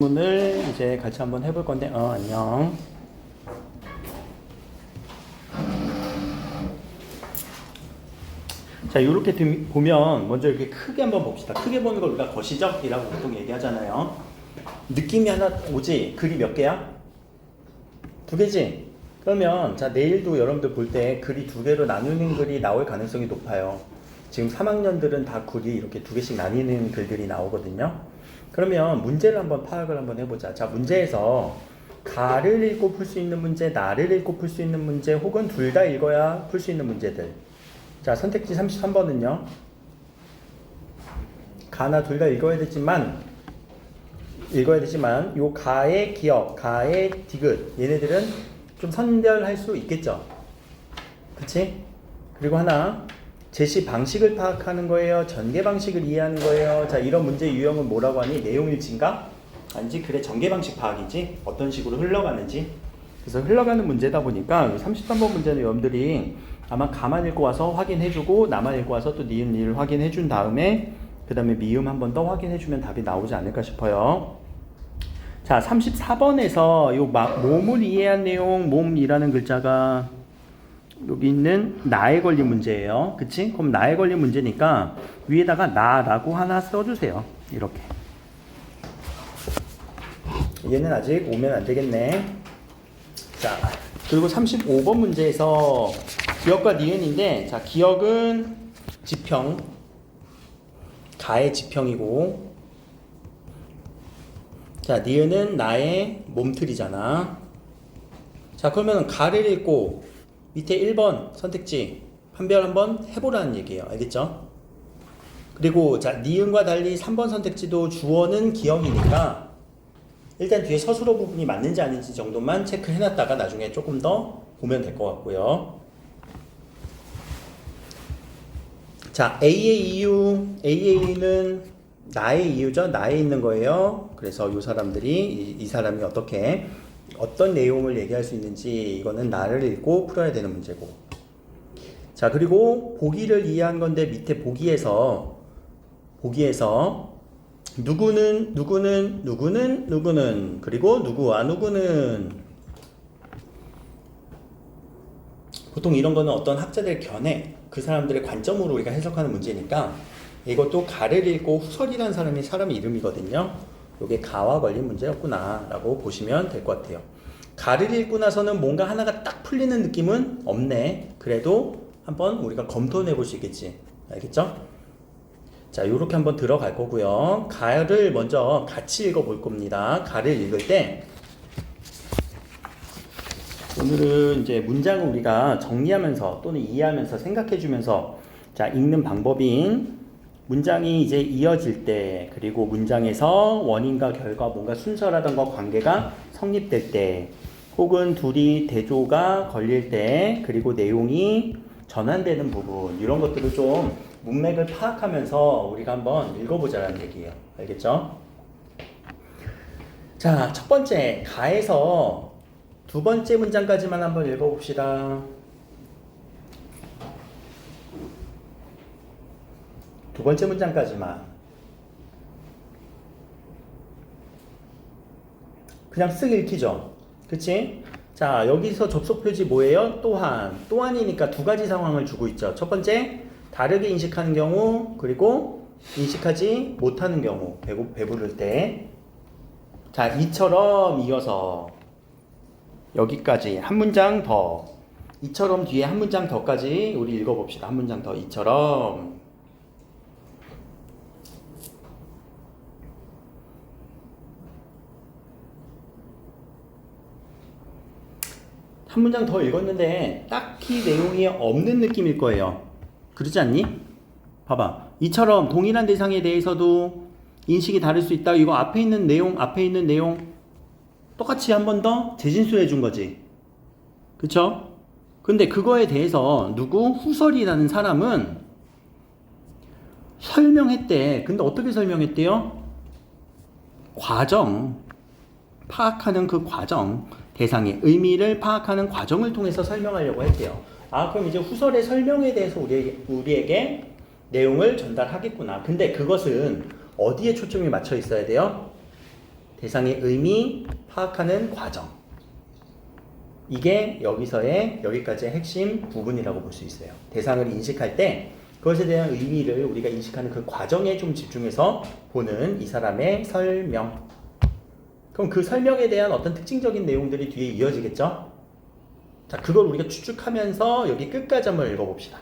질문을 이제 같이 한번 해볼 건데, 안녕. 자, 이렇게 보면 먼저 이렇게 크게 한번 봅시다. 크게 보는 걸 우리가 거시적이라고 보통 얘기하잖아요. 느낌이 하나 오지? 글이 몇 개야? 두 개지? 그러면 자, 내일도 여러분들 볼 때 글이 두 개로 나누는 글이 나올 가능성이 높아요. 지금 3학년들은 다 글이 이렇게 두 개씩 나뉘는 글들이 나오거든요. 그러면 문제를 한번 파악을 한번 해보자. 자, 문제에서 가를 읽고 풀 수 있는 문제, 나를 읽고 풀 수 있는 문제, 혹은 둘 다 읽어야 풀 수 있는 문제들. 자, 선택지 33번은요. 가나 둘 다 읽어야 되지만 요 가의 기억, 가의 디귿, 얘네들은 좀 선별할 수 있겠죠. 그치? 그리고 하나, 제시 방식을 파악하는 거예요? 전개 방식을 이해하는 거예요? 자, 이런 문제 유형은 뭐라고 하니? 내용 일치인가? 아니지, 그래, 전개 방식 파악이지. 어떤 식으로 흘러가는지. 그래서 흘러가는 문제다 보니까 33번 문제는 여러분들이 아마 가만 읽고 와서 확인해주고, 나만 읽고 와서 또 니은 니을 확인해준 다음에 그 다음에 미음 한 번 더 확인해주면 답이 나오지 않을까 싶어요. 자, 34번에서 요 몸을 이해한 내용, 몸이라는 글자가 여기 있는 나에 걸린 문제예요. 그치? 그럼 나에 걸린 문제니까 위에다가 나라고 하나 써주세요. 이렇게. 얘는 아직 오면 안 되겠네. 자, 그리고 35번 문제에서 기억과 니은인데, 자, 기억은 지평, 가의 지평이고, 자, 니은은 나의 몸틀이잖아. 자, 그러면 가를 읽고 밑에 1번 선택지 판별 한번 해보라는 얘기예요. 알겠죠? 그리고 자, 니은과 달리 3번 선택지도 주어는 기억이니까 일단 뒤에 서술어 부분이 맞는지 아닌지 정도만 체크해놨다가 나중에 조금 더 보면 될 것 같고요. 자, A의 이유, A의 이유는 나의 이유죠. 나에 있는 거예요. 그래서 이 사람들이 이 사람이 어떤 내용을 얘기할 수 있는지 이거는 나를 읽고 풀어야 되는 문제고. 자, 그리고 보기를 이해한 건데 밑에 보기에서 누구는 그리고 누구와 누구는, 보통 이런 거는 어떤 학자들의 견해, 그 사람들의 관점으로 우리가 해석하는 문제니까 이것도 가를 읽고 후설이라는 사람의 이름이거든요. 요게 가와 걸린 문제였구나 라고 보시면 될 것 같아요. 가를 읽고 나서는 뭔가 하나가 딱 풀리는 느낌은 없네. 그래도 한번 우리가 검토해 볼 수 있겠지. 알겠죠? 자, 요렇게 한번 들어갈 거고요. 가를 먼저 같이 읽어 볼 겁니다. 가를 읽을 때 오늘은 이제 문장을 우리가 정리하면서 또는 이해하면서 생각해 주면서 자, 읽는 방법인 문장이 이제 이어질 때, 그리고 문장에서 원인과 결과, 뭔가 순서라던가 관계가 성립될 때, 혹은 둘이 대조가 걸릴 때, 그리고 내용이 전환되는 부분, 이런 것들을 좀 문맥을 파악하면서 우리가 한번 읽어보자는 얘기예요. 알겠죠? 자, 첫 번째, 가에서 두 번째 문장까지만 한번 읽어봅시다. 두 번째 문장까지만. 그냥 쓱 읽히죠? 그치? 자, 여기서 접속 표지 뭐예요? 또한이니까 두 가지 상황을 주고 있죠. 첫 번째, 다르게 인식하는 경우, 그리고 인식하지 못하는 경우, 배부를 때. 자, 이처럼 이어서 여기까지 한 문장 더, 이처럼 뒤에 한 문장 더까지 우리 읽어봅시다. 한 문장 더, 이처럼. 한 문장 더 읽었는데 딱히 내용이 없는 느낌일 거예요. 그러지 않니? 봐봐. 이처럼 동일한 대상에 대해서도 인식이 다를 수 있다. 이거 앞에 있는 내용 똑같이 한 번 더 재진술해 준 거지. 그쵸? 근데 그거에 대해서 후설이라는 사람은 설명했대. 근데 어떻게 설명했대요? 과정. 파악하는 그 과정. 대상의 의미를 파악하는 과정을 통해서 설명하려고 했대요. 아, 그럼 이제 후설의 설명에 대해서 우리에게 내용을 전달하겠구나. 근데 그것은 어디에 초점이 맞춰 있어야 돼요? 대상의 의미 파악하는 과정. 이게 여기서의 여기까지의 핵심 부분이라고 볼 수 있어요. 대상을 인식할 때 그것에 대한 의미를 우리가 인식하는 그 과정에 좀 집중해서 보는 이 사람의 설명. 그럼 그 설명에 대한 어떤 특징적인 내용들이 뒤에 이어지겠죠? 자, 그걸 우리가 추측하면서 여기 끝까지 한번 읽어봅시다.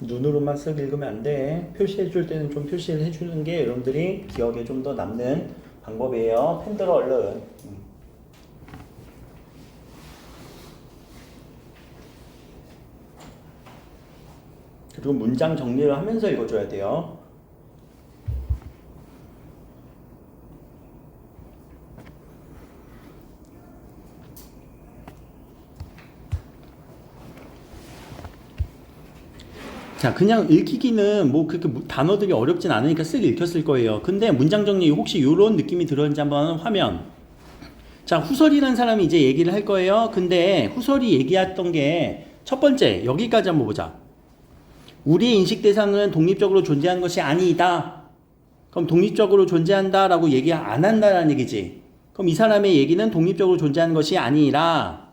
눈으로만 쓱 읽으면 안 돼. 표시해 줄 때는 좀 표시를 해주는 게 여러분들이 기억에 좀 더 남는 방법이에요. 펜 들어 얼른. 그리고 문장 정리를 하면서 읽어줘야 돼요. 자, 그냥 읽히기는 뭐 그렇게 단어들이 어렵진 않으니까 쓱 읽혔을 거예요. 근데 문장 정리 혹시 이런 느낌이 들었는지 한번 화면. 자, 후설이라는 사람이 이제 얘기를 할 거예요. 근데 후설이 얘기했던 게 첫 번째, 여기까지 한번 보자. 우리의 인식 대상은 독립적으로 존재하는 것이 아니다. 그럼 독립적으로 존재한다 라고 얘기 안 한다라는 얘기지. 그럼 이 사람의 얘기는 독립적으로 존재하는 것이 아니라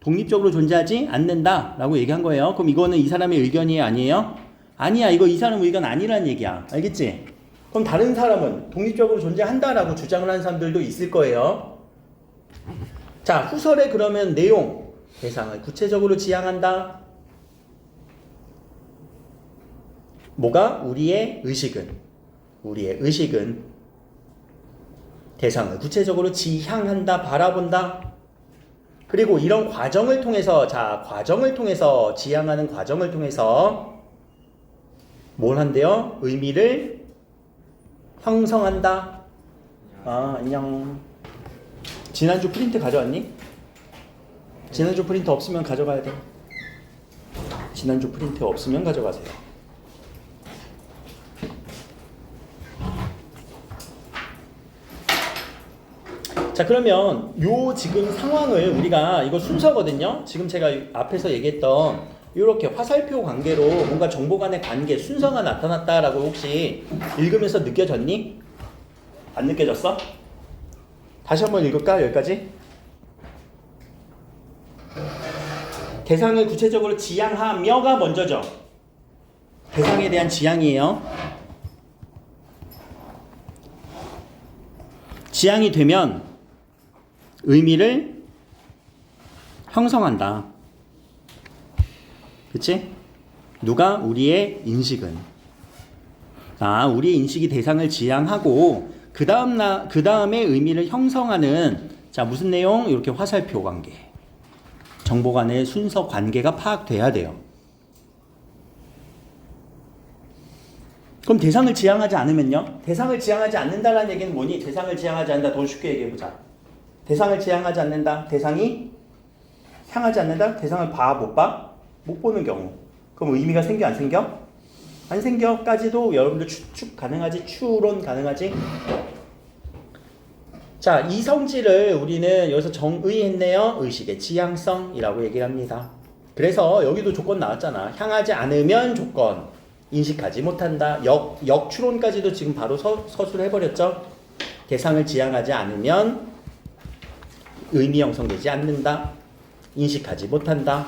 독립적으로 존재하지 않는다 라고 얘기한 거예요. 그럼 이거는 이 사람의 의견이에요? 아니에요? 아니야. 이거 이 사람 의견 아니라는 얘기야. 알겠지? 그럼 다른 사람은 독립적으로 존재한다 라고 주장을 하는 사람들도 있을 거예요. 자, 후설의 그러면 내용, 대상을 구체적으로 지향한다. 뭐가? 우리의 의식은 대상을 구체적으로 지향한다, 바라본다. 그리고 이런 과정을 통해서, 지향하는 과정을 통해서 뭘 한대요? 의미를 형성한다. 아, 안녕. 지난주 프린트 가져왔니? 지난주 프린트 없으면 가져가야 돼. 지난주 프린트 없으면 가져가세요. 자, 그러면 요 지금 상황을 우리가 이거 순서거든요. 지금 제가 앞에서 얘기했던 이렇게 화살표 관계로 뭔가 정보 간의 관계 순서가 나타났다라고 혹시 읽으면서 느껴졌니? 안 느껴졌어? 다시 한번 읽을까? 여기까지? 대상을 구체적으로 지향하며가 먼저죠. 대상에 대한 지향이에요. 지향이 되면 의미를 형성한다. 그치? 누가? 우리의 인식은. 우리의 인식이 대상을 지향하고 그 다음에 의미를 형성하는 무슨 내용? 이렇게 화살표 관계. 정보 간의 순서 관계가 파악돼야 돼요. 그럼 대상을 지향하지 않으면요? 대상을 지향하지 않는다라는 얘기는 뭐니? 대상을 지향하지 않는다. 더 쉽게 얘기해보자. 대상을 지향하지 않는다. 대상이 향하지 않는다. 대상을 봐? 못 봐? 못 보는 경우. 그럼 의미가 생겨? 안 생겨? 안 생겨까지도 여러분들 추측 가능하지? 추론 가능하지? 자, 이 성질을 우리는 여기서 정의했네요. 의식의 지향성이라고 얘기를 합니다. 그래서 여기도 조건 나왔잖아. 향하지 않으면 조건. 인식하지 못한다. 역추론까지도 지금 바로 서술을 해버렸죠. 대상을 지향하지 않으면 의미 형성되지 않는다. 인식하지 못한다.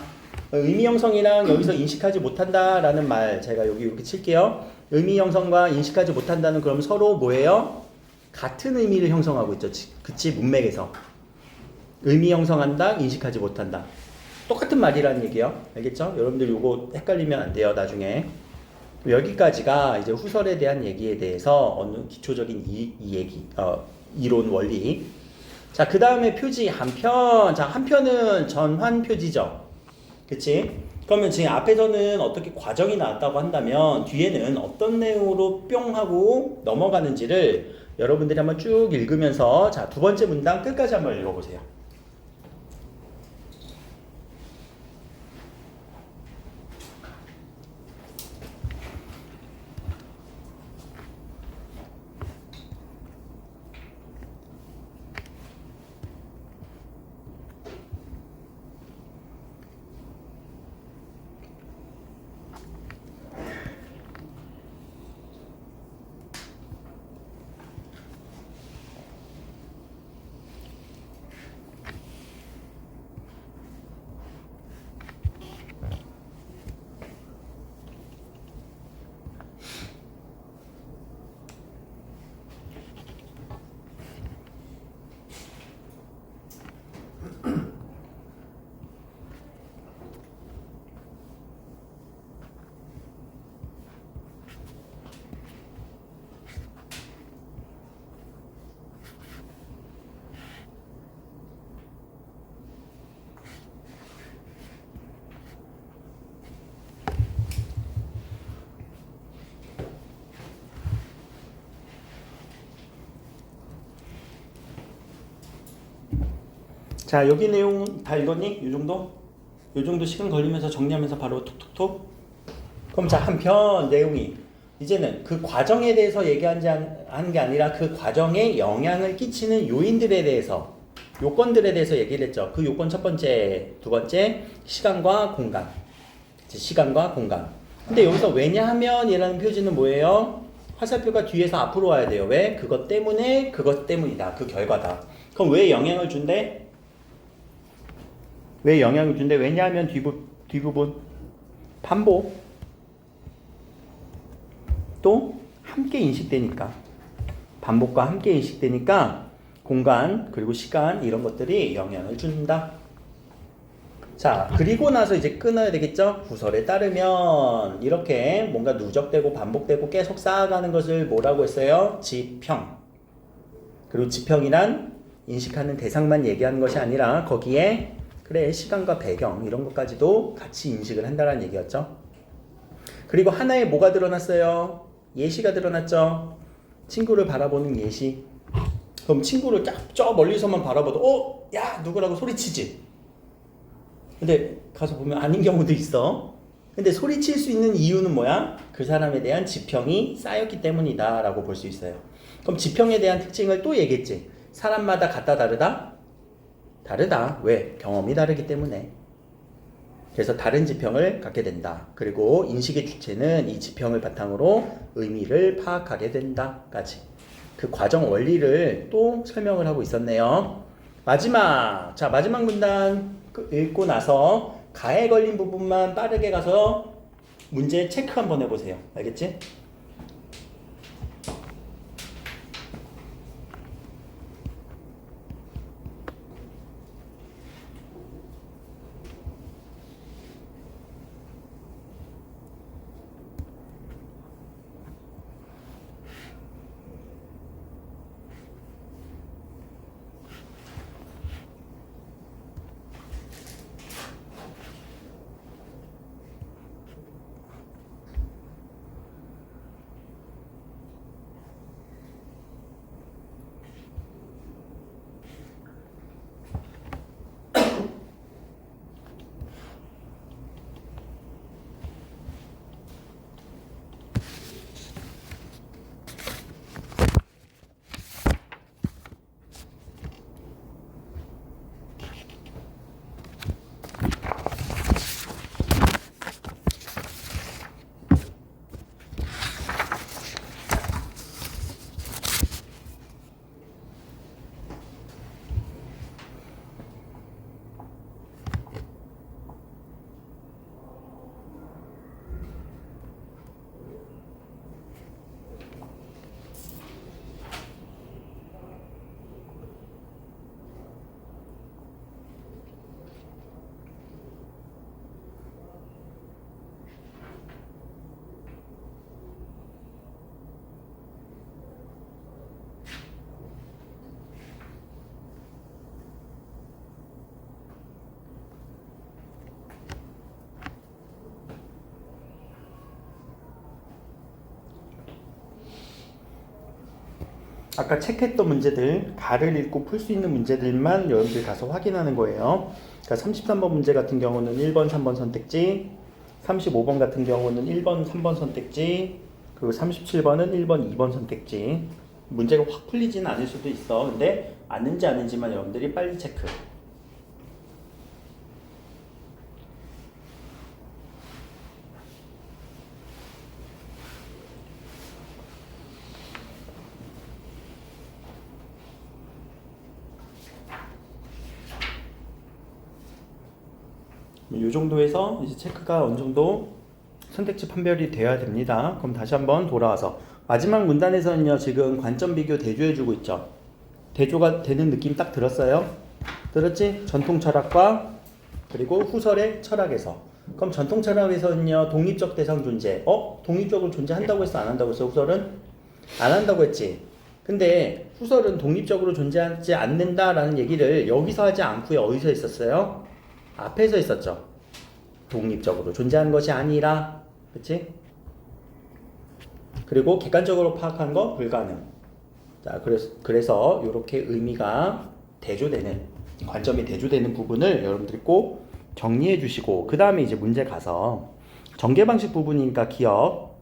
의미 형성이랑 여기서 인식하지 못한다라는 말 제가 여기 이렇게 칠게요. 의미 형성과 인식하지 못한다는 그럼 서로 뭐예요? 같은 의미를 형성하고 있죠. 그치? 문맥에서. 의미 형성한다, 인식하지 못한다. 똑같은 말이라는 얘기예요. 알겠죠? 여러분들 요거 헷갈리면 안 돼요. 나중에. 여기까지가 이제 후설에 대한 얘기에 대해서 어느 기초적인 이론 원리. 자, 그 다음에 표지 한편. 자, 한편은 전환 표지죠. 그치? 그러면 지금 앞에서는 어떻게 과정이 나왔다고 한다면 뒤에는 어떤 내용으로 뿅 하고 넘어가는지를 여러분들이 한번 쭉 읽으면서 자, 두 번째 문장 끝까지 한번 읽어보세요. 자, 여기 내용 다 읽었니? 이 정도? 이 정도 시간 걸리면서 정리하면서 바로 툭툭툭. 그럼 자, 한편 내용이 이제는 그 과정에 대해서 얘기하는 게 아니라 그 과정에 영향을 끼치는 요인들에 대해서, 요건들에 대해서 얘기를 했죠. 그 요건 첫 번째, 두 번째, 시간과 공간. 시간과 공간. 근데 여기서 왜냐하면 이라는 표지는 뭐예요? 화살표가 뒤에서 앞으로 와야 돼요. 왜? 그것 때문에, 그것 때문이다. 그 결과다. 그럼 왜 영향을 준대? 왜 영향을 준대? 왜냐하면 뒷부분 반복. 또 함께 인식되니까. 반복과 함께 인식되니까 공간 그리고 시간 이런 것들이 영향을 준다. 자, 그리고 나서 이제 끊어야 되겠죠? 후설에 따르면 이렇게 뭔가 누적되고 반복되고 계속 쌓아가는 것을 뭐라고 했어요? 지평. 그리고 지평이란 인식하는 대상만 얘기하는 것이 아니라 거기에 그래 시간과 배경 이런 것까지도 같이 인식을 한다는 얘기였죠. 그리고 하나에 뭐가 드러났어요? 예시가 드러났죠. 친구를 바라보는 예시. 그럼 친구를 저 멀리서만 바라봐도 야 누구라고 소리치지. 근데 가서 보면 아닌 경우도 있어. 근데 소리칠 수 있는 이유는 뭐야? 그 사람에 대한 지평이 쌓였기 때문이다 라고 볼 수 있어요. 그럼 지평에 대한 특징을 또 얘기했지. 사람마다 같다 다르다? 다르다. 왜? 경험이 다르기 때문에. 그래서 다른 지평을 갖게 된다. 그리고 인식의 주체는 이 지평을 바탕으로 의미를 파악하게 된다까지. 그 과정 원리를 또 설명을 하고 있었네요. 마지막. 자, 마지막 문단 읽고 나서 가에 걸린 부분만 빠르게 가서 문제 체크 한번 해보세요. 알겠지? 아까 체크했던 문제들, 가를 읽고 풀 수 있는 문제들만 여러분들이 가서 확인하는 거예요. 그러니까 33번 문제 같은 경우는 1번, 3번 선택지, 35번 같은 경우는 1번, 3번 선택지, 그리고 37번은 1번, 2번 선택지. 문제가 확 풀리지는 않을 수도 있어. 근데 맞는지 아닌지만 여러분들이 빨리 체크. 이 정도에서 이제 체크가 어느 정도 선택지 판별이 되어야 됩니다. 그럼 다시 한번 돌아와서 마지막 문단에서는요, 지금 관점 비교 대조해주고 있죠. 대조가 되는 느낌 딱 들었어요? 들었지? 전통 철학과 그리고 후설의 철학에서. 그럼 전통 철학에서는요, 독립적 대상 존재. 독립적으로 존재한다고 했어? 안 한다고 했어? 후설은? 안 한다고 했지. 근데 후설은 독립적으로 존재하지 않는다라는 얘기를 여기서 하지 않고요. 어디서 했었어요? 앞에서 있었죠. 독립적으로 존재하는 것이 아니라, 그치? 그리고 객관적으로 파악하는 거 불가능. 자, 그래서 이렇게 의미가 대조되는 관점이 대조되는 부분을 여러분들이 꼭 정리해 주시고, 그 다음에 이제 문제 가서 전개 방식 부분이니까 기억,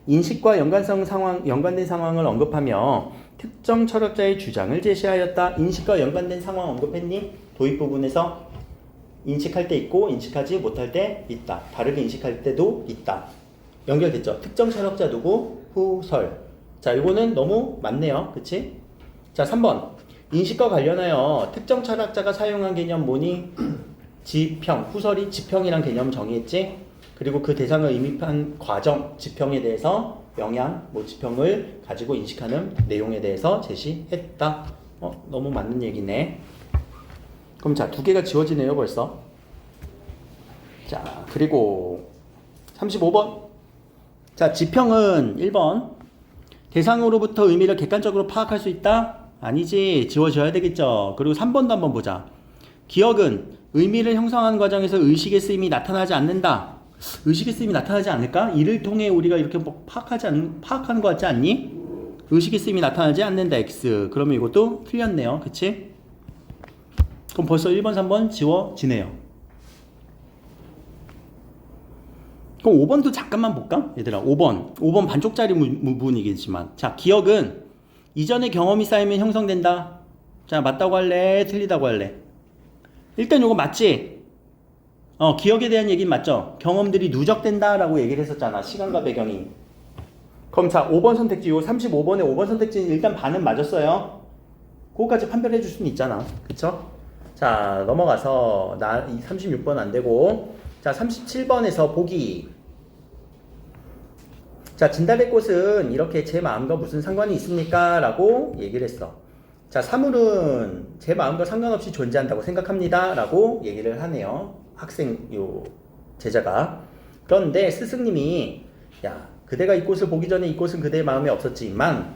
인식과 연관된 상황을 언급하며 특정 철학자의 주장을 제시하였다. 인식과 연관된 상황 언급했니? 도입 부분에서 인식할 때 있고 인식하지 못할 때 있다. 다르게 인식할 때도 있다. 연결됐죠? 특정 철학자 누구? 후설. 자, 이거는 너무 많네요. 그치? 자, 3번. 인식과 관련하여 특정 철학자가 사용한 개념 뭐니? 지평. 후설이 지평이란 개념 정의했지? 그리고 그 대상을 의미한 과정, 지평에 대해서 영향, 지평을 가지고 인식하는 내용에 대해서 제시했다. 너무 맞는 얘기네. 그럼 자, 두 개가 지워지네요, 벌써. 자, 그리고 35번. 자, 지평은 1번. 대상으로부터 의미를 객관적으로 파악할 수 있다? 아니지. 지워져야 되겠죠. 그리고 3번도 한번 보자. 기억은 의미를 형성하는 과정에서 의식의 쓰임이 나타나지 않는다. 의식의 쓰임이 나타나지 않을까? 이를 통해 우리가 이렇게 파악하는 것 같지 않니? 의식의 쓰임이 나타나지 않는다. X. 그러면 이것도 틀렸네요. 그치? 그럼 벌써 1번, 3번 지워지네요. 그럼 5번도 잠깐만 볼까? 얘들아, 5번 반쪽짜리 부분이겠지만. 자, 기억은 이전의 경험이 쌓이면 형성된다. 자, 맞다고 할래? 틀리다고 할래? 일단 이거 맞지? 기억에 대한 얘기는 맞죠? 경험들이 누적된다 라고 얘기를 했었잖아. 시간과 배경이. 그럼 자, 5번 선택지, 요 35번의 5번 선택지는 일단 반은 맞았어요. 그거까지 판별해 줄 수는 있잖아. 그쵸? 자, 넘어가서 이 36번 안 되고, 자, 37번에서 보기. 자, 진달래 꽃은 이렇게 제 마음과 무슨 상관이 있습니까? 라고 얘기를 했어. 자, 사물은 제 마음과 상관없이 존재한다고 생각합니다. 라고 얘기를 하네요. 제자가. 그런데 스승님이, 야, 그대가 이 꽃을 보기 전에 이 꽃은 그대의 마음에 없었지만,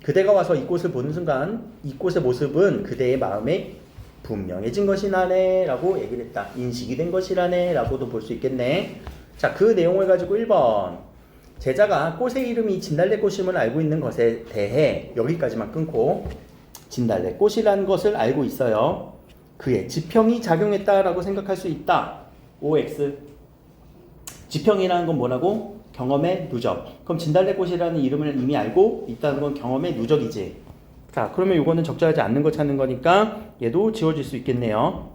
그대가 와서 이 꽃을 보는 순간 이 꽃의 모습은 그대의 마음에 분명해진 것이라네 라고 얘기를 했다. 인식이 된 것이라네 라고도 볼 수 있겠네. 자, 그 내용을 가지고 1번. 제자가 꽃의 이름이 진달래꽃임을 알고 있는 것에 대해 여기까지만 끊고, 진달래꽃이라는 것을 알고 있어요. 그의 지평이 작용했다라고 생각할 수 있다. OX. 지평이라는 건 뭐라고? 경험의 누적. 그럼 진달래꽃이라는 이름을 이미 알고 있다는 건 경험의 누적이지. 자, 그러면 이거는 적절하지 않는 거 찾는 거니까 얘도 지워질 수 있겠네요.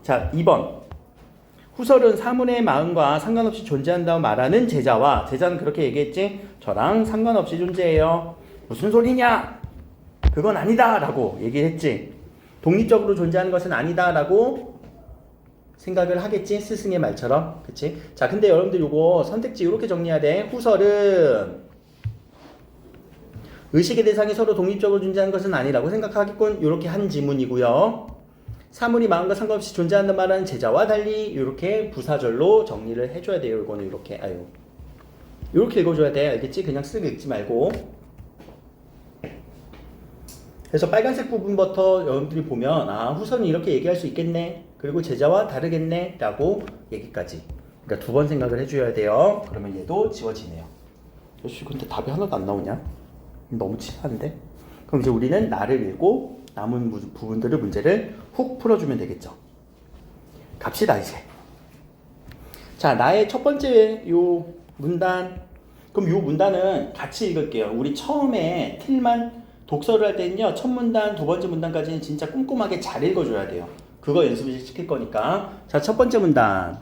자, 2번. 후설은 사물의 마음과 상관없이 존재한다고 말하는 제자와, 제자는 그렇게 얘기했지? 저랑 상관없이 존재해요. 무슨 소리냐? 그건 아니다 라고 얘기했지. 독립적으로 존재하는 것은 아니다 라고 생각을 하겠지? 스승의 말처럼. 그치? 자, 근데 여러분들 요거 선택지 이렇게 정리해야 돼. 후설은 의식의 대상이 서로 독립적으로 존재하는 것은 아니라고 생각하겠군. 이렇게 한 지문이고요. 사물이 마음과 상관없이 존재한다 말하는 제자와 달리 이렇게 부사절로 정리를 해줘야 돼요. 이거는 이렇게 이렇게 읽어줘야 돼. 알겠지? 그냥 쓱 읽지 말고. 그래서 빨간색 부분부터 여러분들이 보면 후선이 이렇게 얘기할 수 있겠네. 그리고 제자와 다르겠네 라고 얘기까지. 그러니까 두 번 생각을 해줘야 돼요. 그러면 얘도 지워지네요. 역시 근데 답이 하나도 안 나오냐? 너무 치사한데? 그럼 이제 우리는 나를 읽고 남은 부분들을 문제를 훅 풀어주면 되겠죠. 갑시다 이제. 자, 나의 첫 번째 요 문단. 그럼 요 문단은 같이 읽을게요. 우리 처음에 틀만 독서를 할 때는요, 첫 문단, 두 번째 문단까지는 진짜 꼼꼼하게 잘 읽어줘야 돼요. 그거 연습을 시킬 거니까. 자, 첫 번째 문단.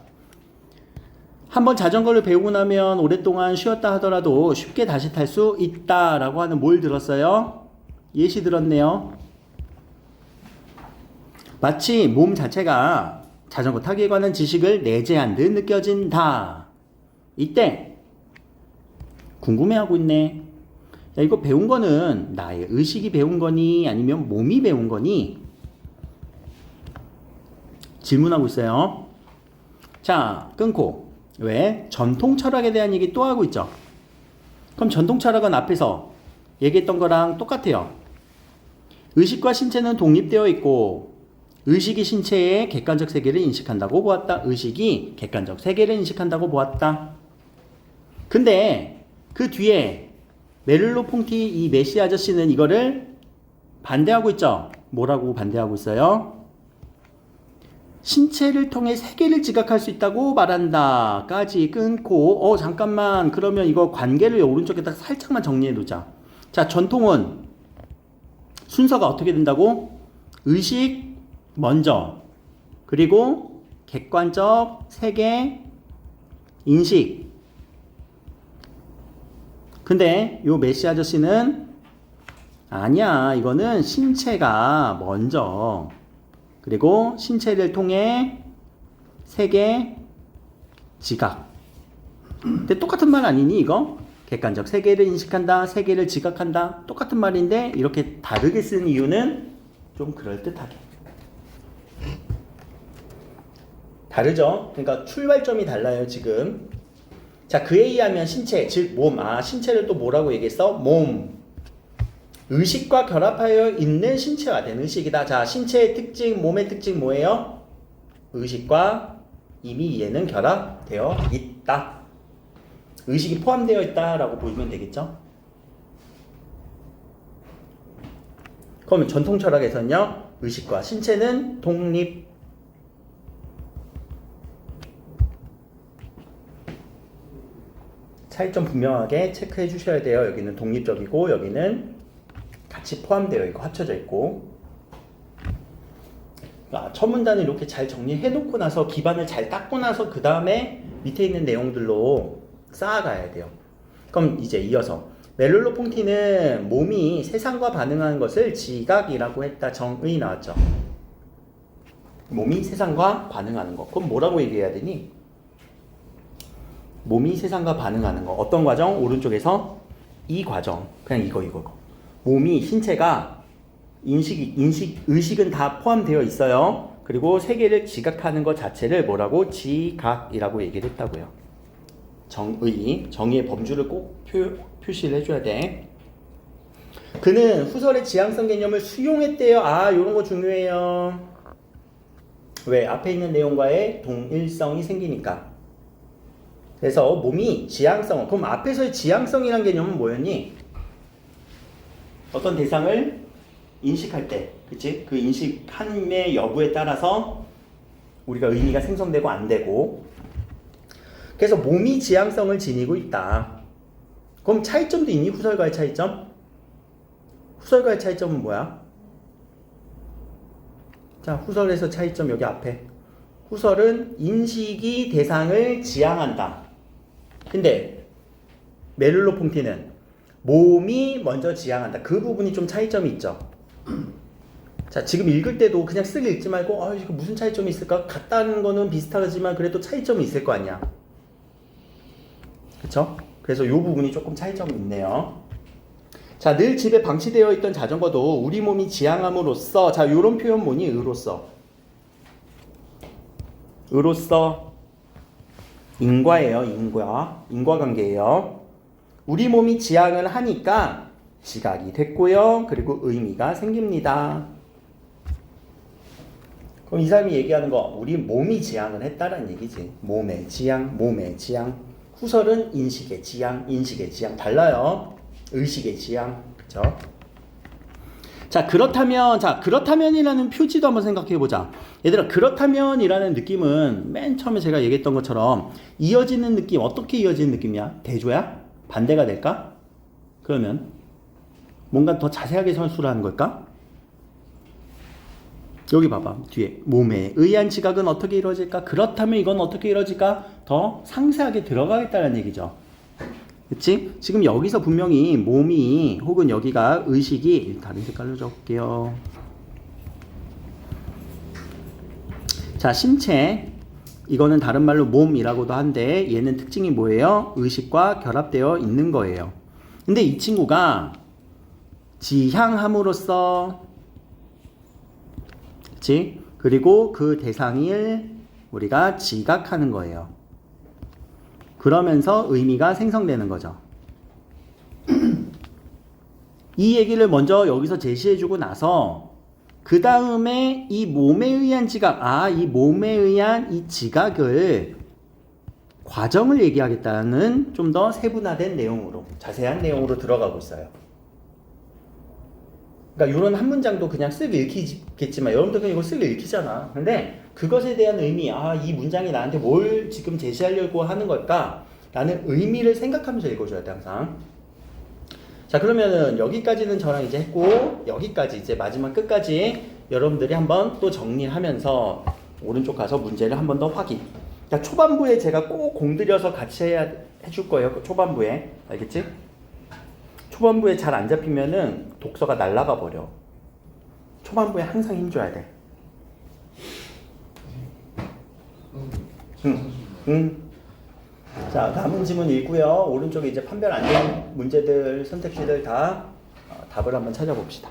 한번 자전거를 배우고 나면 오랫동안 쉬었다 하더라도 쉽게 다시 탈 수 있다 라고 하는 뭘 들었어요? 예시 들었네요. 마치 몸 자체가 자전거 타기에 관한 지식을 내재한 듯 느껴진다. 이때 궁금해하고 있네. 야, 이거 배운 거는 나의 의식이 배운 거니 아니면 몸이 배운 거니? 질문하고 있어요. 자, 끊고. 왜? 전통 철학에 대한 얘기 또 하고 있죠. 그럼 전통 철학은 앞에서 얘기했던 거랑 똑같아요. 의식과 신체는 독립되어 있고 의식이 신체의 객관적 세계를 인식한다고 보았다. 의식이 객관적 세계를 인식한다고 보았다. 근데 그 뒤에 메를로 퐁티 이 메시 아저씨는 이거를 반대하고 있죠. 뭐라고 반대하고 있어요? 신체를 통해 세계를 지각할 수 있다고 말한다. 까지 끊고, 잠깐만. 그러면 이거 관계를 오른쪽에다 살짝만 정리해 두자. 자, 전통은 순서가 어떻게 된다고? 의식 먼저, 그리고 객관적 세계 인식. 근데 요 메시 아저씨는 아니야. 이거는 신체가 먼저, 그리고 신체를 통해 세계 지각. 근데 똑같은 말 아니니 이거? 객관적 세계를 인식한다, 세계를 지각한다. 똑같은 말인데 이렇게 다르게 쓴 이유는 좀 그럴듯하게. 다르죠? 그러니까 출발점이 달라요 지금. 자, 그에 의하면 신체, 즉 몸. 신체를 또 뭐라고 얘기했어? 몸. 의식과 결합하여 있는 신체가 된 의식이다. 자, 신체의 특징, 몸의 특징 뭐예요? 의식과 이미 얘는 결합되어 있다. 의식이 포함되어 있다라고 보시면 되겠죠? 그러면 전통 철학에서는요, 의식과 신체는 독립. 차이점 분명하게 체크해 주셔야 돼요. 여기는 독립적이고 여기는 같이 포함되어 있고 합쳐져 있고. 첫 문단을 이렇게 잘 정리해 놓고 나서 기반을 잘 닦고 나서 그 다음에 밑에 있는 내용들로 쌓아가야 돼요. 그럼 이제 이어서 멜룰로 퐁티는 몸이 세상과 반응하는 것을 지각이라고 했다. 정의 나왔죠. 몸이 세상과 반응하는 것. 그럼 뭐라고 얘기해야 되니? 몸이 세상과 반응하는 거. 어떤 과정? 오른쪽에서 이 과정. 그냥 이거. 몸이, 신체가 의식은 다 포함되어 있어요. 그리고 세계를 지각하는 것 자체를 뭐라고? 지각이라고 얘기를 했다고요. 정의의 범주를 꼭 표시를 해줘야 돼. 그는 후설의 지향성 개념을 수용했대요. 요런 거 중요해요. 왜? 앞에 있는 내용과의 동일성이 생기니까. 그래서 몸이 지향성, 그럼 앞에서의 지향성이란 개념은 뭐였니? 어떤 대상을 인식할 때, 그치? 그 인식함의 여부에 따라서 우리가 의미가 생성되고 안 되고. 그래서 몸이 지향성을 지니고 있다. 그럼 차이점도 있니? 후설과의 차이점? 후설과의 차이점은 뭐야? 자, 후설에서 차이점 여기 앞에. 후설은 인식이 대상을 지향한다. 근데 멜룰로 퐁티는 몸이 먼저 지향한다. 그 부분이 좀 차이점이 있죠. 자, 지금 읽을 때도 그냥 쓱 읽지 말고 이거 무슨 차이점이 있을까? 같다는 거는 비슷하지만 그래도 차이점이 있을 거 아니야. 그쵸? 그래서 이 부분이 조금 차이점이 있네요. 자, 늘 집에 방치되어 있던 자전거도 우리 몸이 지향함으로써, 자, 요런 표현 뭐니? 의로써 인과예요. 인과관계예요. 우리 몸이 지향을 하니까 지각이 됐고요. 그리고 의미가 생깁니다. 그럼 이 사람이 얘기하는 거, 우리 몸이 지향을 했다는 얘기지. 몸의 지향. 후설은 인식의 지향 달라요. 의식의 지향. 그쵸? 자, 그렇다면이라는 표지도 한번 생각해 보자. 얘들아, 그렇다면이라는 느낌은 맨 처음에 제가 얘기했던 것처럼 이어지는 느낌, 어떻게 이어지는 느낌이야? 대조야? 반대가 될까? 그러면 뭔가 더 자세하게 설수를 하는 걸까? 여기 봐봐. 뒤에 몸에 의한 지각은 어떻게 이루어질까? 그렇다면 이건 어떻게 이루어질까? 더 상세하게 들어가겠다는 얘기죠. 그치? 지금 여기서 분명히 몸이 혹은 여기가 의식이 다른 색깔로 적을게요. 자, 신체. 이거는 다른 말로 몸이라고도 한데 얘는 특징이 뭐예요? 의식과 결합되어 있는 거예요. 근데 이 친구가 지향함으로써, 그치? 그리고 그 대상을 우리가 지각하는 거예요. 그러면서 의미가 생성되는 거죠. 이 얘기를 먼저 여기서 제시해주고 나서 그 다음에 이 몸에 의한 지각, 이 몸에 의한 이 지각을 과정을 얘기하겠다는 좀 더 세분화된 내용으로, 자세한 내용으로 들어가고 있어요. 그러니까 이런 한 문장도 그냥 쓱 읽히겠지만 여러분들 그냥 이거 쓱 읽히잖아. 근데 그것에 대한 의미, 이 문장이 나한테 뭘 지금 제시하려고 하는 걸까? 라는 의미를 생각하면서 읽어줘야 돼, 항상. 자, 그러면은 여기까지는 저랑 이제 했고, 여기까지 이제 마지막 끝까지 여러분들이 한번 또 정리하면서 오른쪽 가서 문제를 한 번 더 확인. 그러니까 초반부에 제가 꼭 공들여서 같이 해줄 거예요. 초반부에. 알겠지? 초반부에 잘 안 잡히면은 독서가 날아가 버려. 초반부에 항상 힘줘야 돼. 자, 남은 지문 읽고요. 오른쪽에 이제 판별 안 된 문제들, 선택지들 다 답을 한번 찾아봅시다.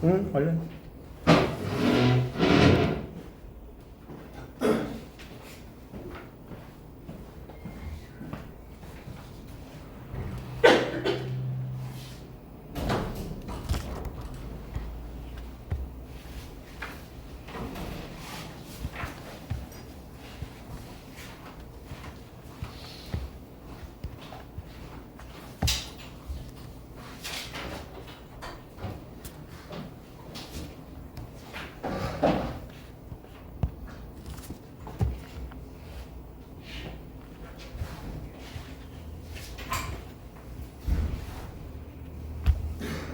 응, 얼른.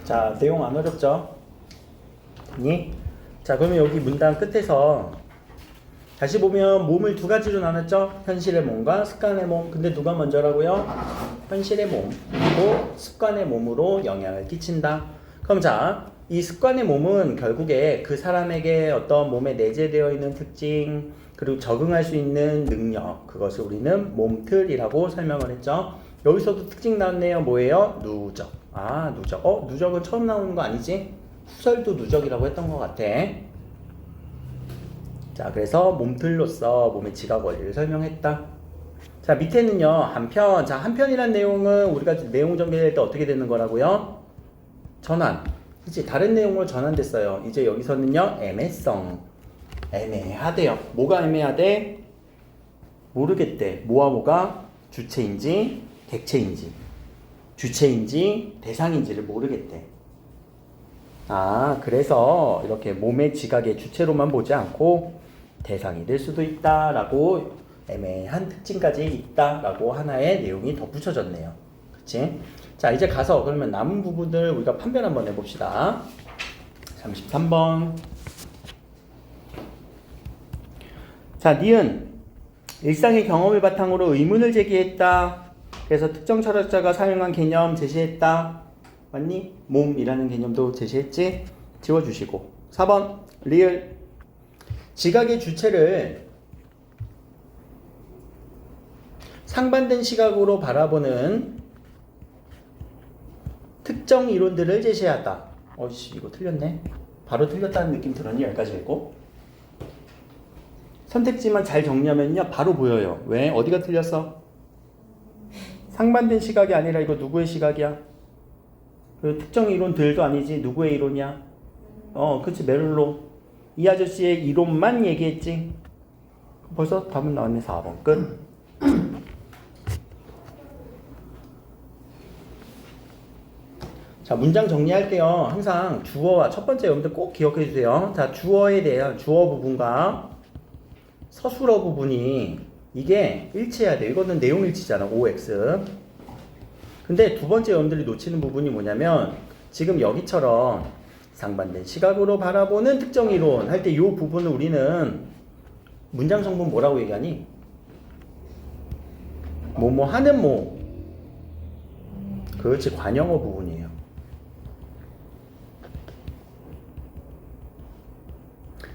자, 내용 안 어렵죠? 니? 자, 그러면 여기 문단 끝에서 다시 보면 몸을 두 가지로 나눴죠? 현실의 몸과 습관의 몸. 근데 누가 먼저라고요? 현실의 몸 그리고 습관의 몸으로 영향을 끼친다. 그럼 자, 이 습관의 몸은 결국에 그 사람에게 어떤 몸에 내재되어 있는 특징 그리고 적응할 수 있는 능력, 그것을 우리는 몸틀이라고 설명을 했죠. 여기서도 특징 나왔네요. 뭐예요? 누적. 누적. 누적은 처음 나오는 거 아니지? 후설도 누적이라고 했던 것 같아. 자, 그래서 몸틀로서 몸의 지각 원리를 설명했다. 자, 밑에는요, 한편. 자, 한편이란 내용은 우리가 내용 정리할 때 어떻게 되는 거라고요? 전환. 그치? 다른 내용으로 전환됐어요. 이제 여기서는요, 애매성. 애매하대요. 뭐가 애매하대? 모르겠대. 뭐와 뭐가 주체인지, 객체인지, 주체인지, 대상인지를 모르겠대. 그래서 이렇게 몸의 지각의 주체로만 보지 않고 대상이 될 수도 있다라고 애매한 특징까지 있다라고 하나의 내용이 덧붙여졌네요. 그치? 자, 이제 가서 그러면 남은 부분을 우리가 판별 한번 해봅시다. 33번. 자, 니은 일상의 경험을 바탕으로 의문을 제기했다. 그래서 특정 철학자가 사용한 개념 제시했다. 맞니? 몸이라는 개념도 제시했지? 지워주시고. 4번 리을 지각의 주체를 상반된 시각으로 바라보는 특정 이론들을 제시하다. 이거 틀렸네. 바로 틀렸다는 느낌 들었니? 여기까지 했고. 선택지만 잘 정리하면요 바로 보여요. 왜? 어디가 틀렸어? 상반된 시각이 아니라 이거 누구의 시각이야? 그 특정 이론들도 아니지. 누구의 이론이야? 그치, 메를로. 이 아저씨의 이론만 얘기했지. 벌써 답은 나왔네. 4번 끝. 자, 문장 정리할 때요. 항상 주어와 첫 번째 여러분들 꼭 기억해 주세요. 자, 주어에 대한 주어 부분과 서술어 부분이 이게 일치해야 돼요. 이거는 내용 일치잖아. OX. 근데 두 번째 여러분들이 놓치는 부분이 뭐냐면 지금 여기처럼 상반된 시각으로 바라보는 특정 이론 할 때 이 부분을 우리는 문장 성분 뭐라고 얘기하니? 뭐뭐 하는 뭐. 그렇지, 관용어 부분이에요.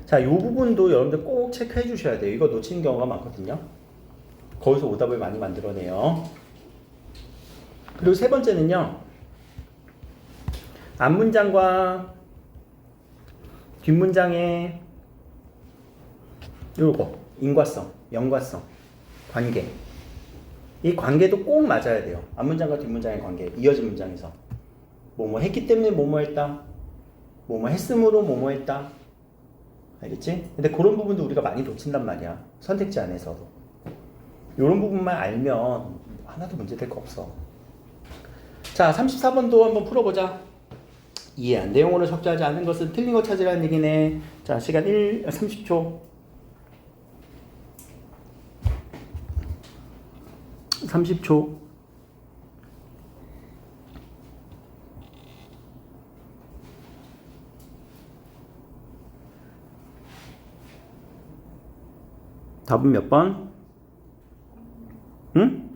자, 이 부분도 여러분들 꼭 체크해 주셔야 돼요. 이거 놓치는 경우가 많거든요. 거기서 오답을 많이 만들어내요. 그리고 세 번째는요. 앞문장과 뒷문장의 요거 인과성, 연관성, 관계. 이 관계도 꼭 맞아야 돼요. 앞문장과 뒷문장의 관계, 이어진 문장에서 뭐뭐 했기 때문에 뭐뭐 했다, 뭐뭐 했으므로 뭐뭐 했다. 알겠지? 근데 그런 부분도 우리가 많이 놓친단 말이야. 선택지 안에서도. 이런 부분만 알면 하나도 문제될 거 없어. 자, 34번도 한번 풀어보자. 이해한 내용으로 적절하지 않은 것은 틀린 거 찾으라는 얘기네. 자, 시간 30초. 30초. 답은 몇 번? 응?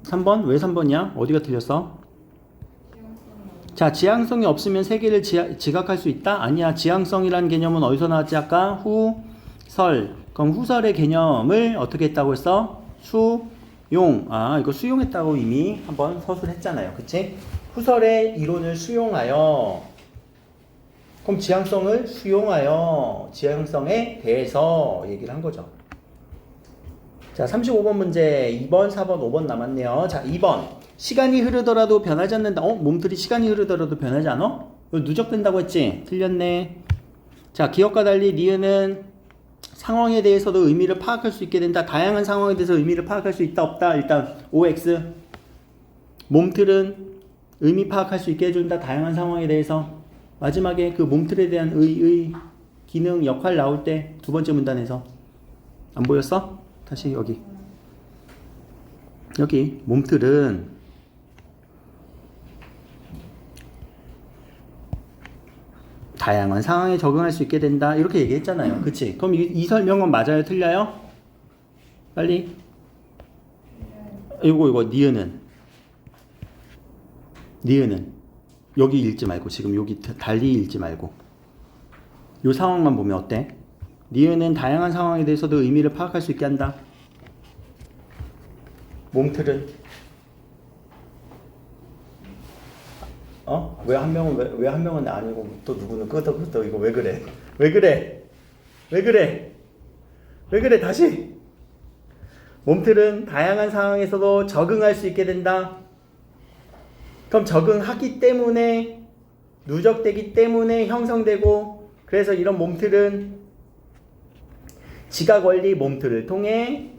3번? 왜 3번이야? 어디가 틀렸어? 자, 지향성이 없으면 세계를 지각할 수 있다? 아니야. 지향성이라는 개념은 어디서 나왔지? 아까 후설. 그럼 후설의 개념을 어떻게 했다고 했어? 수용. 아, 이거 수용했다고 이미 한번 서술했잖아요. 그치? 후설의 이론을 수용하여. 그럼 지향성을 수용하여 지향성에 대해서 얘기를 한 거죠. 자, 35번 문제 2번, 4번, 5번 남았네요. 자, 2번. 시간이 흐르더라도 변하지 않는다. 몸들이 시간이 흐르더라도 변하지 않아? 이거 누적된다고 했지? 틀렸네. 자, 기억과 달리 니은은 상황에 대해서도 의미를 파악할 수 있게 된다. 다양한 상황에 대해서 의미를 파악할 수 있다, 없다. 일단 OX. 몸틀은 의미 파악할 수 있게 해준다. 다양한 상황에 대해서. 마지막에 그 몸틀에 대한 기능, 역할 나올 때 두 번째 문단에서. 안 보였어? 다시 여기 몸틀은 다양한 상황에 적응할 수 있게 된다 이렇게 얘기했잖아요. 그치? 그럼 이 설명은 맞아요? 틀려요? 빨리. 이거 니은은 여기 읽지 말고 지금 여기 달리 읽지 말고 이 상황만 보면 어때? 니은은 다양한 상황에 대해서도 의미를 파악할 수 있게 한다. 몸틀은 왜 한 명은 아니고 또 누구는 끄덕끄덕 이거 왜 그래 다시. 몸틀은 다양한 상황에서도 적응할 수 있게 된다. 그럼 적응하기 때문에 누적되기 때문에 형성되고 그래서 이런 몸틀은 지각 원리 몸틀을 통해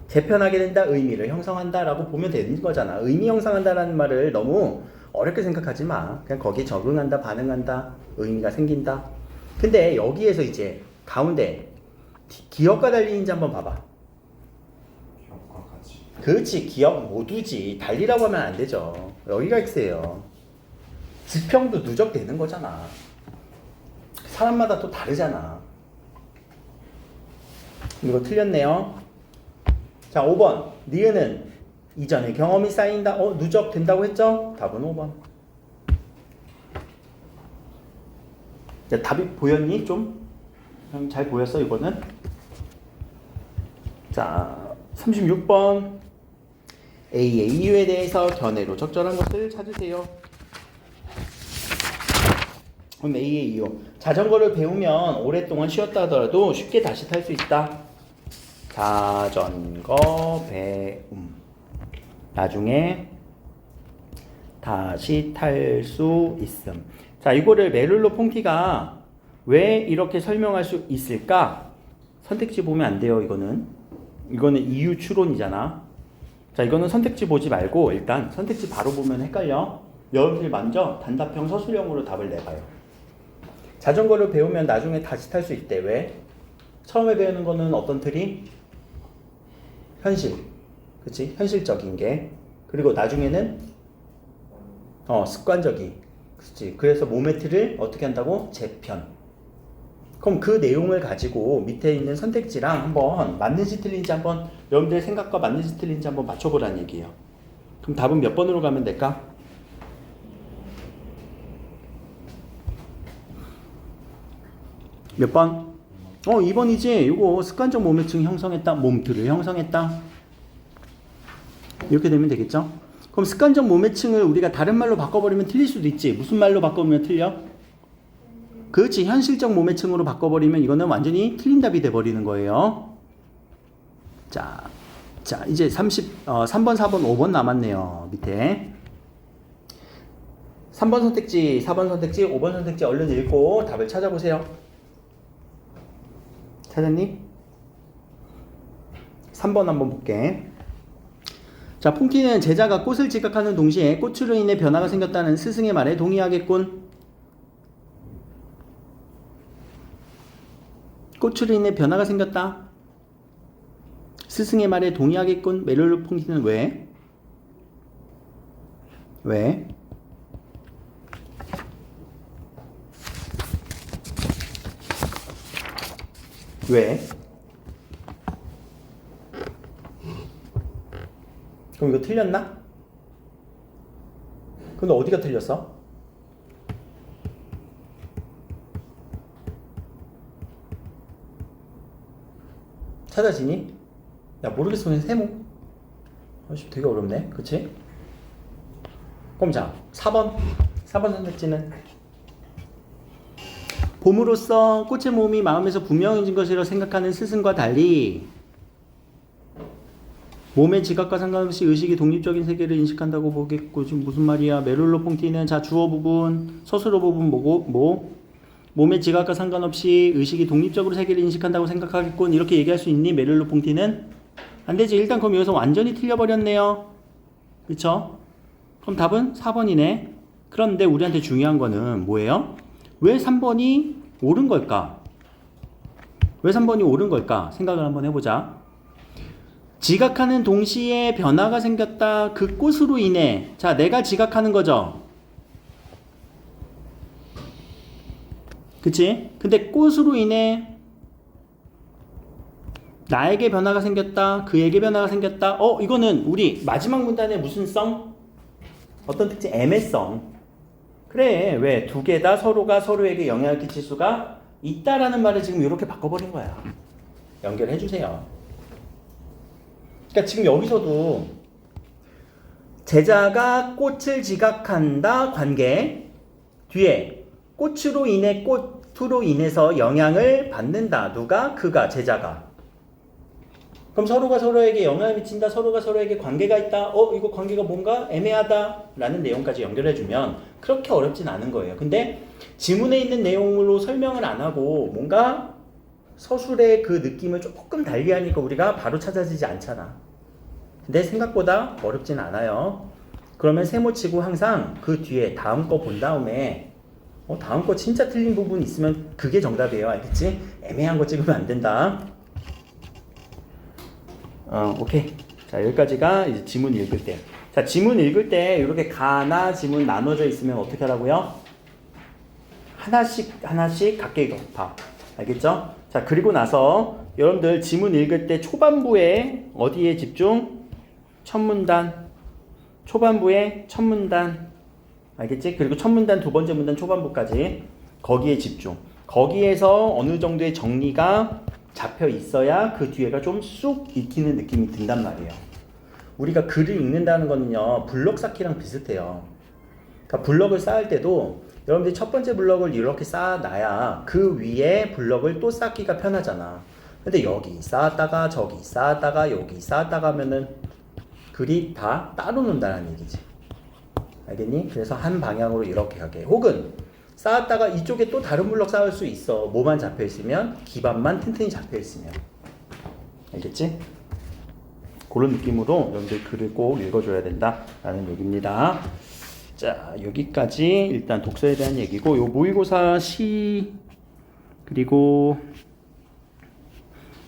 재편하게 된다, 의미를 형성한다라고 보면 되는 거잖아. 의미 형성한다라는 말을 너무 어렵게 생각하지 마. 그냥 거기에 적응한다, 반응한다, 의미가 생긴다. 근데 여기에서 이제 가운데 기억과 달리인지 한번 봐봐. 기억과 같이. 그렇지, 기억 모두지. 달리라고 하면 안 되죠. 여기가 X예요. 지평도 누적되는 거잖아. 사람마다 또 다르잖아. 이거 틀렸네요. 자, 5번. 니은은 이전에 경험이 쌓인다. 누적된다고 했죠? 답은 5번. 자, 답이 보였니? 좀? 잘 보였어, 이거는? 자, 36번. A의 이유에 대해서 견해로 적절한 것을 찾으세요. 그럼 A의 이유. 자전거를 배우면 오랫동안 쉬었다 하더라도 쉽게 다시 탈 수 있다. 자전거 배움. 나중에 다시 탈 수 있음. 자, 이거를 메를로 퐁티가 왜 이렇게 설명할 수 있을까? 선택지 보면 안 돼요, 이거는 이유 추론이잖아. 자, 이거는 선택지 보지 말고 일단 선택지 바로 보면 헷갈려. 여러분들이 먼저 단답형 서술형으로 답을 내봐요. 자전거를 배우면 나중에 다시 탈 수 있대. 왜? 처음에 배우는 거는 어떤 틀이? 현실. 그치? 현실적인 게. 그리고 나중에는 습관적인. 그치? 그래서 몸의 틀을 어떻게 한다고? 재편. 그럼 그 내용을 가지고 밑에 있는 선택지랑 한번 맞는지 틀린지 한번 여러분들의 생각과 맞는지 틀린지 한번 맞춰보라는 얘기예요. 그럼 답은 몇 번으로 가면 될까? 몇 번? 2번이지. 이거 습관적 몸해증 형성했다. 몸틀을 형성했다. 이렇게 되면 되겠죠? 그럼 습관적 몸해증을 우리가 다른 말로 바꿔버리면 틀릴 수도 있지. 무슨 말로 바꿔보면 틀려? 그렇지. 현실적 몸해증으로 바꿔버리면 이거는 완전히 틀린 답이 돼버리는 거예요. 자, 이제 3번, 4번, 5번 남았네요. 밑에. 3번 선택지, 4번 선택지, 5번 선택지 얼른 읽고 답을 찾아보세요. 찾았니? 3번 한번 볼게. 자, 퐁티는 제자가 꽃을 지각하는 동시에 꽃으로 인해 변화가 생겼다는 스승의 말에 동의하겠군. 꽃으로 인해 변화가 생겼다. 스승의 말에 동의하겠군. 메를로 퐁티는 왜? 왜? 왜? 그럼 이거 틀렸나? 근데 어디가 틀렸어? 찾아지니? 야, 모르겠으면 세모. 되게 어렵네. 그치? 그럼 자, 4번 선택지는 봄으로써 꽃의 모험이 마음에서 분명해진 것이라 생각하는 스승과 달리 몸의 지각과 상관없이 의식이 독립적인 세계를 인식한다고 보겠고. 지금 무슨 말이야? 메를로 퐁티는 자, 주어 부분, 서술어 부분 뭐고? 몸의 지각과 상관없이 의식이 독립적으로 세계를 인식한다고 생각하겠군. 이렇게 얘기할 수 있니? 메를로 퐁티는? 안 되지. 일단 그럼 여기서 완전히 틀려버렸네요. 그쵸? 그럼 답은 4번이네. 그런데 우리한테 중요한 거는 뭐예요? 왜 3번이 옳은 걸까? 왜 3번이 옳은 걸까? 생각을 한번 해보자. 지각하는 동시에 변화가 생겼다. 그 꽃으로 인해. 자, 내가 지각하는 거죠. 그치? 근데 꽃으로 인해 나에게 변화가 생겼다. 그에게 변화가 생겼다. 이거는 우리 마지막 문단의 무슨 성? 어떤 특징? 애매성. 그래. 왜? 두 개 다 서로가 서로에게 영향을 끼칠 수가 있다라는 말을 지금 이렇게 바꿔버린 거야. 연결해 주세요. 그러니까 지금 여기서도 제자가 꽃을 지각한다 관계 뒤에 꽃으로 인해서 영향을 받는다. 누가? 그가, 제자가. 그럼 서로가 서로에게 영향을 미친다. 서로가 서로에게 관계가 있다. 이거 관계가 뭔가 애매하다 라는 내용까지 연결해주면 그렇게 어렵진 않은 거예요. 근데 지문에 있는 내용으로 설명을 안 하고 뭔가 서술의 그 느낌을 조금 달리하니까 우리가 바로 찾아지지 않잖아. 근데 생각보다 어렵진 않아요. 그러면 세모치고 항상 그 뒤에 다음 거 본 다음에 다음 거 진짜 틀린 부분 있으면 그게 정답이에요. 알겠지? 애매한 거 찍으면 안 된다. 오케이. 자, 여기까지가 이제 지문 읽을 때. 자, 지문 읽을 때 이렇게 가나 지문 나눠져 있으면 어떻게 하라고요? 하나씩 각기 봐. 알겠죠? 자, 그리고 나서 여러분들 지문 읽을 때 초반부에 어디에 집중? 첫 문단. 초반부에 첫 문단. 알겠지? 그리고 첫 문단, 두 번째 문단 초반부까지 거기에 집중. 거기에서 어느 정도의 정리가 잡혀 있어야 그 뒤에가 좀 쑥 익히는 느낌이 든단 말이에요. 우리가 글을 읽는다는 거는요, 블럭 쌓기랑 비슷해요. 그러니까 블럭을 쌓을 때도 여러분들이 첫 번째 블럭을 이렇게 쌓아놔야 그 위에 블럭을 또 쌓기가 편하잖아. 근데 여기 쌓았다가 저기 쌓았다가 여기 쌓았다가 하면은 글이 다 따로 논다는 얘기지. 알겠니? 그래서 한 방향으로 이렇게 가게. 혹은 쌓았다가 이쪽에 또 다른 블럭 쌓을 수 있어. 뭐만 잡혀 있으면, 기반만 튼튼히 잡혀 있으면. 알겠지? 그런 느낌으로 여러분들 글을 꼭 읽어줘야 된다라는 얘기입니다. 자, 여기까지 일단 독서에 대한 얘기고, 요 모의고사 시 그리고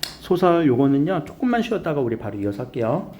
소설 요거는요 조금만 쉬었다가 우리 바로 이어서 할게요.